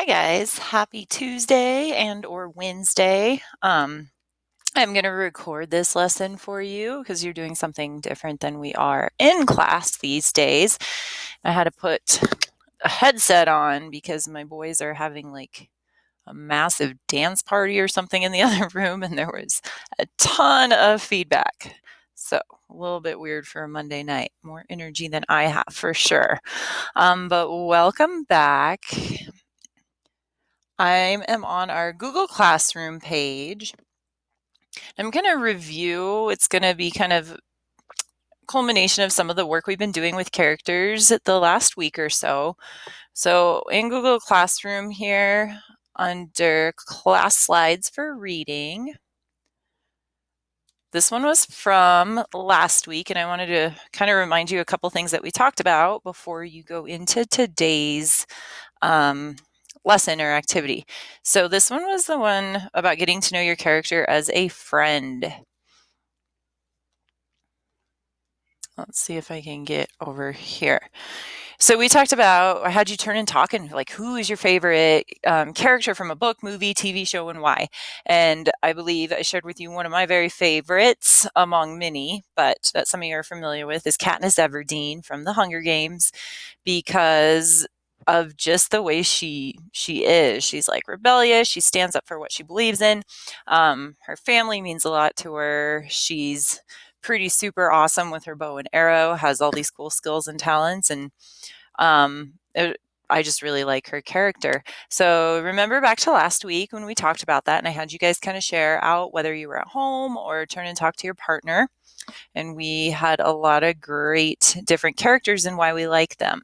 Guys, happy Tuesday and or Wednesday. I'm going to record this lesson for you because you're doing something different than we are in class these days. I had to put a headset on because my boys are having like a massive dance party or something in the other room, and there was a ton of feedback. So a little bit weird for a Monday night. More energy than I have for sure. But welcome back. I am on our Google Classroom page. I'm going to review, it's going to be kind of culmination of some of the work we've been doing with characters the last week or so. So in Google Classroom here, under class slides for reading, this one was from last week, and I wanted to kind of remind you a couple things that we talked about before you go into today's lesson or activity. So this one was the one about getting to know your character as a friend. Let's see if I can get over here. So we talked about, I had you turn and talk and like, who is your favorite character from a book, movie, TV show, and why? And I believe I shared with you one of my very favorites among many, but that some of you are familiar with, is Katniss Everdeen from The Hunger Games, because of just the way she is. She's like rebellious. She stands up for what she believes in. Her family means a lot to her. She's pretty super awesome with her bow and arrow, has all these cool skills and talents, and I just really like her character. So remember back to last week when we talked about that, and I had you guys kind of share out whether you were at home or turn and talk to your partner, and we had a lot of great different characters and why we like them.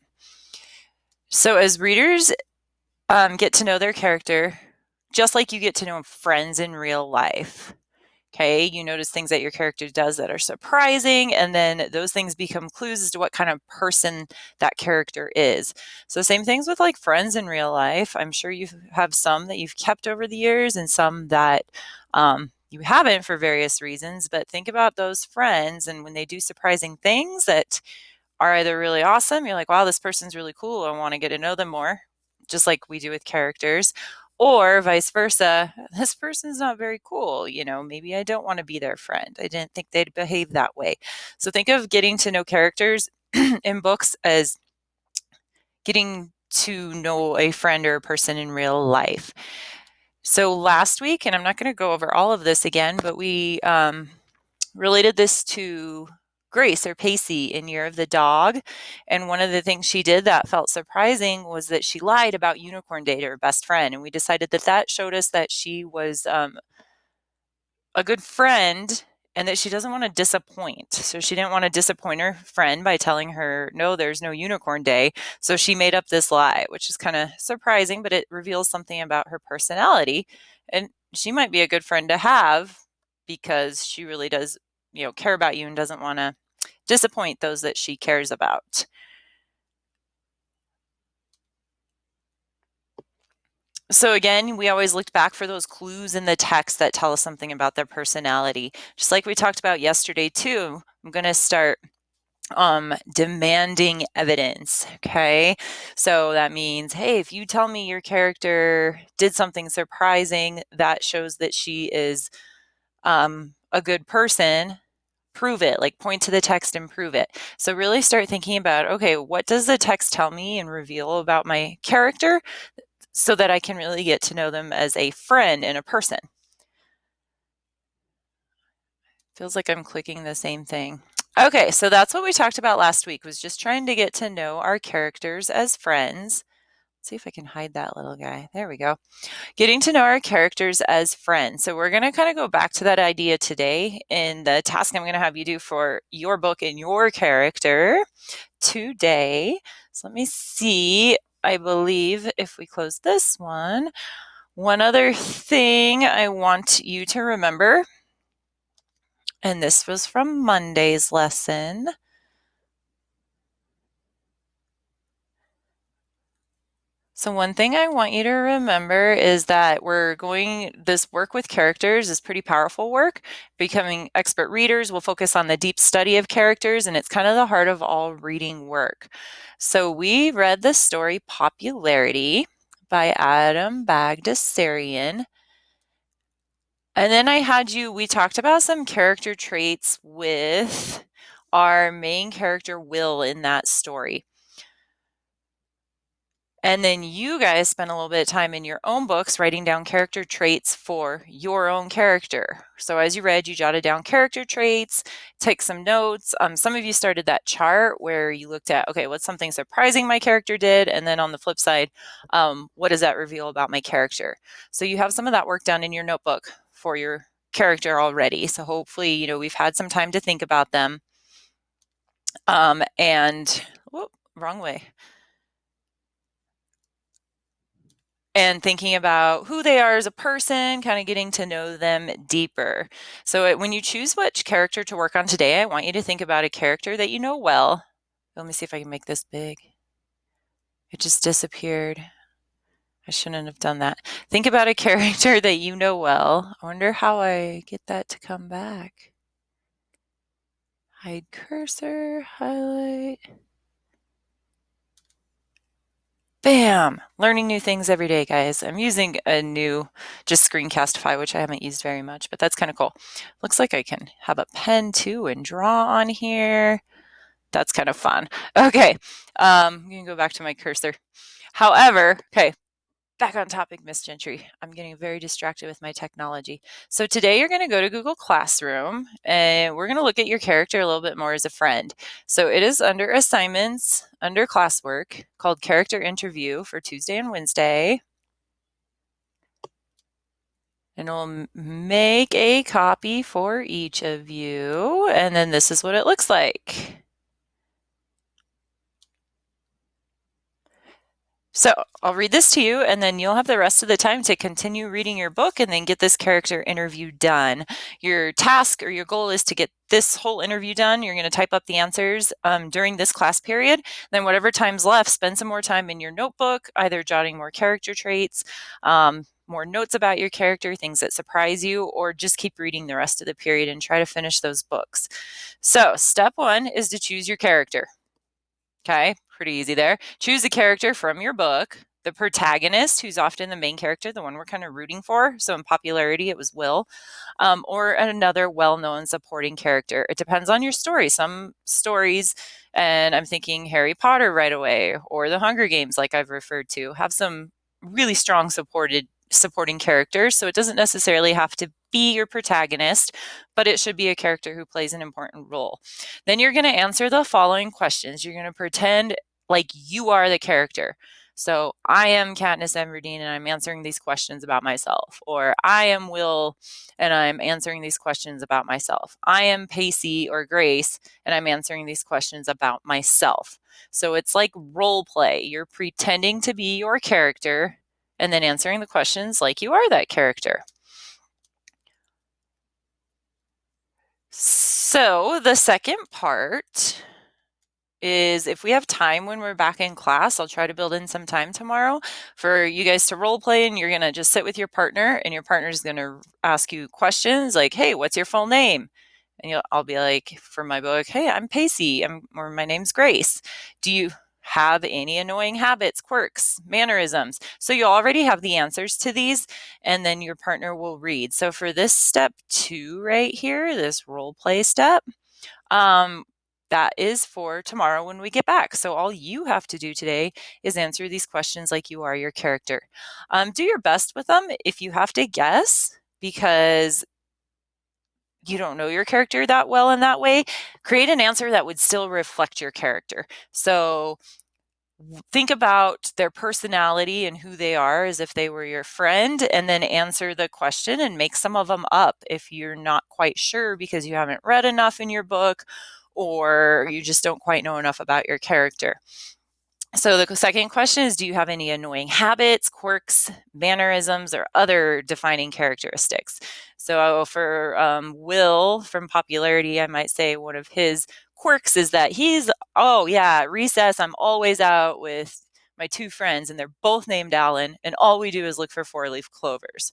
So as readers get to know their character, just like you get to know friends in real life, okay, you notice things that your character does that are surprising, and then those things become clues as to what kind of person that character is. So same things with like friends in real life. I'm sure you have some that you've kept over the years and some that you haven't for various reasons, but think about those friends, and when they do surprising things that are either really awesome, you're like, wow, this person's really cool, I want to get to know them more, just like we do with characters, or vice versa, this person's not very cool, maybe I don't want to be their friend. I didn't think they'd behave that way. So think of getting to know characters in books as getting to know a friend or a person in real life. So last week, and I'm not going to go over all of this again, but we related this to Grace, or Pacey, in Year of the Dog. And one of the things she did that felt surprising was that she lied about Unicorn Day to her best friend. And we decided that that showed us that she was a good friend and that she doesn't want to disappoint. So she didn't want to disappoint her friend by telling her, no, there's no Unicorn Day. So she made up this lie, which is kind of surprising, but it reveals something about her personality. And she might be a good friend to have because she really does, care about you and doesn't want to disappoint those that she cares about. So again, we always looked back for those clues in the text that tell us something about their personality. Just like we talked about yesterday too, I'm going to start demanding evidence. Okay. So that means, hey, if you tell me your character did something surprising, that shows that she is a good person. Prove it, like point to the text and prove it. So really start thinking about, okay, what does the text tell me and reveal about my character so that I can really get to know them as a friend and a person. Feels like I'm clicking the same thing. Okay, so that's what we talked about last week, was just trying to get to know our characters as friends. Let's see if I can hide that little guy. There we go. Getting to know our characters as friends. So we're going to kind of go back to that idea today in the task I'm going to have you do for your book and your character today. So let me see. I believe if we close this one other thing I want you to remember, and this was from Monday's lesson. So one thing I want you to remember is that this work with characters is pretty powerful work. Becoming expert readers will focus on the deep study of characters, and it's kind of the heart of all reading work. So we read the story Popularity by Adam Bagdasarian. And then we talked about some character traits with our main character, Will, in that story. And then you guys spent a little bit of time in your own books writing down character traits for your own character. So as you read, you jotted down character traits, take some notes. Some of you started that chart where you looked at, okay, what's something surprising my character did? And then on the flip side, what does that reveal about my character? So you have some of that work done in your notebook for your character already. So hopefully, we've had some time to think about them. Wrong way. And thinking about who they are as a person, kind of getting to know them deeper. So when you choose which character to work on today, I want you to think about a character that you know well. Let me see if I can make this big. It just disappeared. I shouldn't have done that. Think about a character that you know well. I wonder how I get that to come back. Hide cursor, highlight. Bam! Learning new things every day, guys. I'm using a new just Screencastify, which I haven't used very much, but that's kind of cool. Looks like I can have a pen too and draw on here. That's kind of fun. Okay, I'm gonna go back to my cursor. However, okay, back on topic, Miss Gentry. I'm getting very distracted with my technology. So today you're going to go to Google Classroom and we're going to look at your character a little bit more as a friend. So it is under assignments, under classwork, called Character Interview for Tuesday and Wednesday. And we'll make a copy for each of you. And then this is what it looks like. So I'll read this to you, and then you'll have the rest of the time to continue reading your book and then get this character interview done. Your task or your goal is to get this whole interview done. You're going to type up the answers during this class period. Then whatever time's left, spend some more time in your notebook, either jotting more character traits, more notes about your character, things that surprise you, or just keep reading the rest of the period and try to finish those books. So step 1 is to choose your character. Okay, pretty easy there. Choose a character from your book, the protagonist, who's often the main character, the one we're kind of rooting for. So in popularity, it was Will, or another well-known supporting character. It depends on your story. Some stories, and I'm thinking Harry Potter right away, or the Hunger Games, like I've referred to, have some really strong supporting characters. So it doesn't necessarily have to be your protagonist, but it should be a character who plays an important role. Then you're going to answer the following questions. You're going to pretend like you are the character. So I am Katniss Everdeen and I'm answering these questions about myself. Or I am Will and I'm answering these questions about myself. I am Pacey or Grace and I'm answering these questions about myself. So it's like role play. You're pretending to be your character and then answering the questions like you are that character. So the second part is if we have time when we're back in class, I'll try to build in some time tomorrow for you guys to role play, and you're going to just sit with your partner and your partner's going to ask you questions like, hey, what's your full name? And I'll be like, for my book, hey, I'm Pacey, or my name's Grace. Do you have any annoying habits, quirks, mannerisms? So you already have the answers to these, and then your partner will read. So for this step 2 right here, this role play step, that is for tomorrow when we get back. So all you have to do today is answer these questions like you are your character. Do your best with them if you have to guess, because you don't know your character that well in that way. Create an answer that would still reflect your character. So think about their personality and who they are as if they were your friend, and then answer the question and make some of them up if you're not quite sure because you haven't read enough in your book or you just don't quite know enough about your character. So the second question is, do you have any annoying habits, quirks, mannerisms, or other defining characteristics? So for Will, from popularity, I might say one of his quirks is that at recess, I'm always out with my 2 friends and they're both named Alan, and all we do is look for 4-leaf clovers.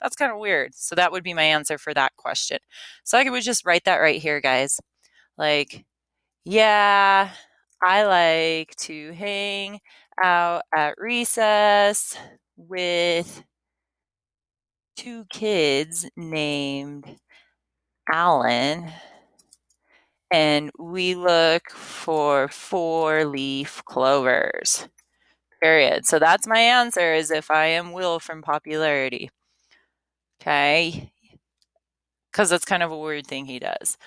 That's kind of weird. So that would be my answer for that question. So I would just write that right here, guys. Like, yeah, I like to hang out at recess with two kids named Alan, and we look for four-leaf clovers. Period. So that's my answer, is if I am Will from Popularity. Okay? Because that's kind of a weird thing he does.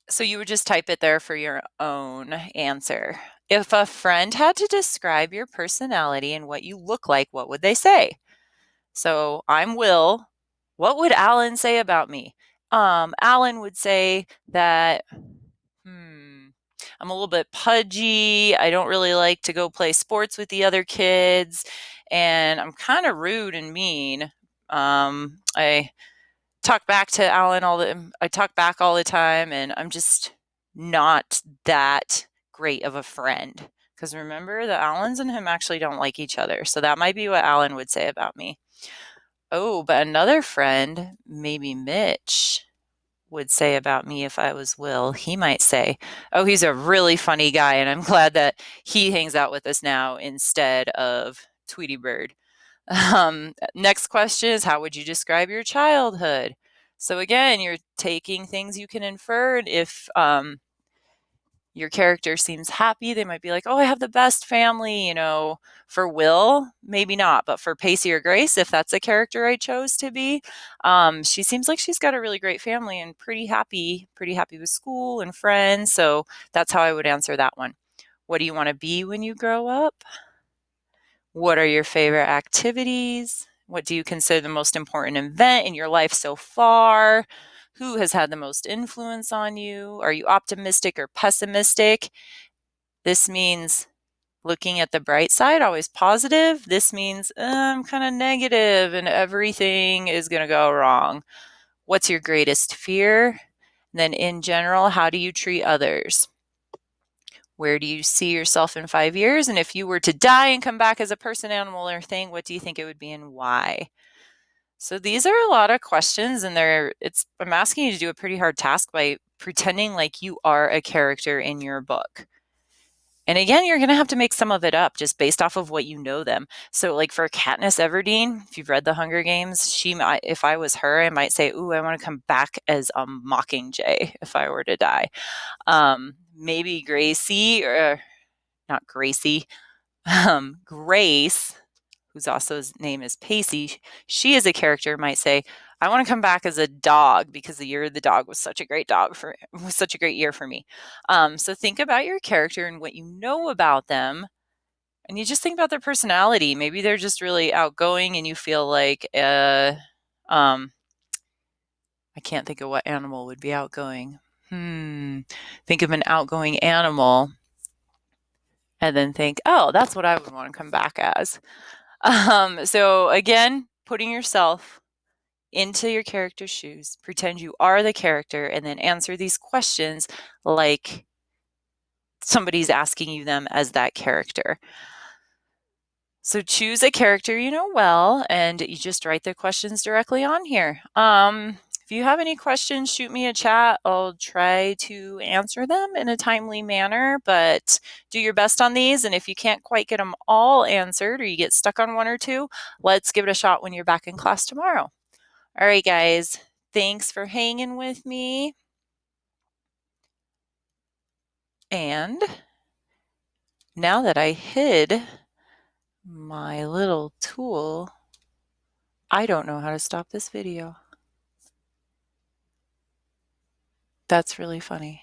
So you would just type it there for your own answer. If a friend had to describe your personality and what you look like, what would they say? So I'm Will. What would Alan say about me? Alan would say that, I'm a little bit pudgy. I don't really like to go play sports with the other kids, and I'm kind of rude and mean. I talk back to Alan I talk back all the time, and I'm just not that great of a friend. Because remember, the Allens and him actually don't like each other. So that might be what Alan would say about me. Oh, but another friend, maybe Mitch, would say about me if I was Will. He might say, oh, he's a really funny guy, and I'm glad that he hangs out with us now instead of Tweety Bird. Next question is, how would you describe your childhood? So again, you're taking things you can infer. If your character seems happy, they might be like, oh, I have the best family. For Will, maybe not, but for Pacey or Grace, if that's a character I chose to be, she seems like she's got a really great family and pretty happy with school and friends. So that's how I would answer that one. What do you want to be when you grow up? What are your favorite activities? What do you consider the most important event in your life so far? Who has had the most influence on you? Are you optimistic or pessimistic? This means looking at the bright side, always positive. This means I'm kind of negative and everything is going to go wrong. What's your greatest fear? And then in general, how do you treat others? Where do you see yourself in 5 years? And if you were to die and come back as a person, animal, or thing, what do you think it would be and why? So these are a lot of questions, and I'm asking you to do a pretty hard task by pretending like you are a character in your book. And again, you're going to have to make some of it up just based off of what you know them. So like for Katniss Everdeen, if you've read The Hunger Games, if I was her, I might say, ooh, I want to come back as a Mockingjay if I were to die. Maybe Gracie, or not Gracie, Grace, whose also his name is Pacey, she as a character might say, I want to come back as a dog because the year of the dog was such a great year for me. So think about your character and what you know about them, and you just think about their personality. Maybe they're just really outgoing, and you feel like, I can't think of what animal would be outgoing. Think of an outgoing animal, and then think, oh, that's what I would want to come back as. So again, putting yourself into your character's shoes, pretend you are the character, and then answer these questions like somebody's asking you them as that character. So choose a character you know well, and you just write the questions directly on here. If you have any questions, shoot me a chat. I'll try to answer them in a timely manner, but do your best on these. And if you can't quite get them all answered or you get stuck on one or two, let's give it a shot when you're back in class tomorrow. All right, guys. Thanks for hanging with me. And now that I hid my little tool, I don't know how to stop this video. That's really funny.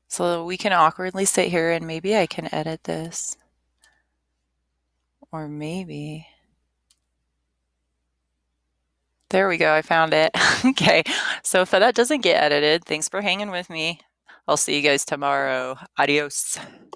So we can awkwardly sit here and maybe I can edit this. Or maybe. There we go. I found it. Okay. So if that doesn't get edited, thanks for hanging with me. I'll see you guys tomorrow. Adios.